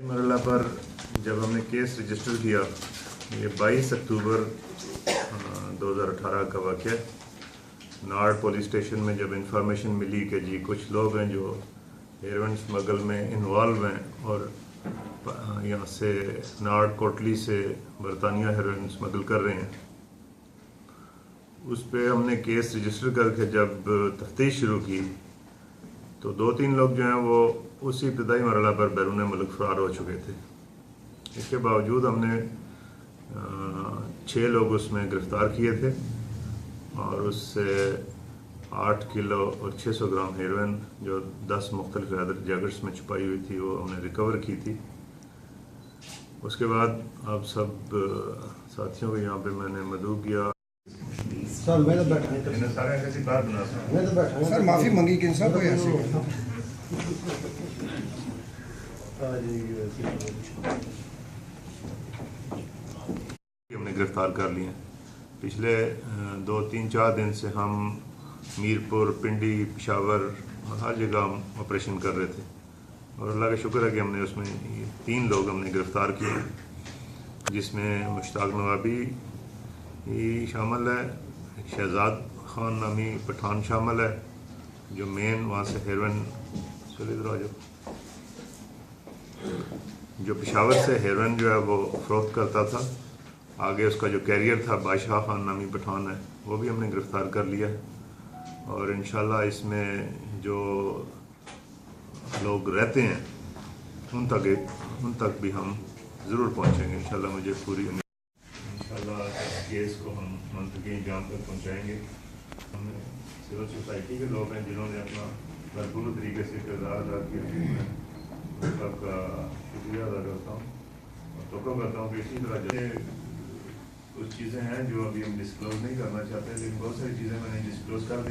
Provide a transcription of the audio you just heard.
मरला पर जब हमने केस रजिस्टर किया, ये 22 अक्टूबर 2018 का वाक़या। नाड़ पुलिस स्टेशन में जब इंफॉर्मेशन मिली कि जी कुछ लोग हैं जो हेरोइन स्मगल में इन्वॉल्व हैं और यहाँ से नाड़ कोटली से बरतानिया हेरोइन स्मगल कर रहे हैं, उस पर हमने केस रजिस्टर करके जब तफ्तीश शुरू की तो 2-3 लोग जो हैं वो उसी इब्तदाई मरला पर बैरून मुल्क फरार हो चुके थे। इसके बावजूद हमने 6 लोग उसमें गिरफ़्तार किए थे और उससे 8 किलो और 600 ग्राम हेरोइन जो 10 मुख्तलिफ जैकेट्स में छुपाई हुई थी वो हमने रिकवर की थी। उसके बाद आप सब साथियों को यहाँ पे मैंने मदऊ किया। सर मैं तो बैठा सर माफी मंगी किन साहब को ऐसे हमने गिरफ्तार कर लिए। पिछले 2-3-4 दिन से हम मीरपुर, पिंडी, पेशावर हर जगह हम ऑपरेशन कर रहे थे और अल्लाह का शुक्र है कि हमने उसमें 3 लोग हमने गिरफ्तार किए, जिसमें मुश्ताक नवाबी ही शामिल है, शहजाद खान नामी पठान शामिल है जो मेन वहाँ से हेरोइन जो पेशावर से हेरोइन जो है वो फ़रोख्त करता था। आगे उसका जो कैरियर था बादशाह खान नामी पठान है, वो भी हमने गिरफ़्तार कर लिया और इंशाल्लाह इसमें जो लोग रहते हैं उन तक भी हम ज़रूर पहुँचेंगे इंशाल्लाह। मुझे पूरी इंशाल्लाह केस को हम मंतकी इंजाम तक पहुँचाएँगे। हमने सिविल सोसाइटी के लोग हैं जिन्होंने अपना भरपूर तरीके से किरदार अदा किया, मैं उन सबका शुक्रिया अदा करता हूँ और तोक़ा करता हूँ कि इसी तरह कुछ चीज़ें हैं जो अभी हम डिस्क्लोज़ नहीं करना चाहते, लेकिन बहुत सारी चीज़ें मैंने डिस्क्लोज़ कर दी।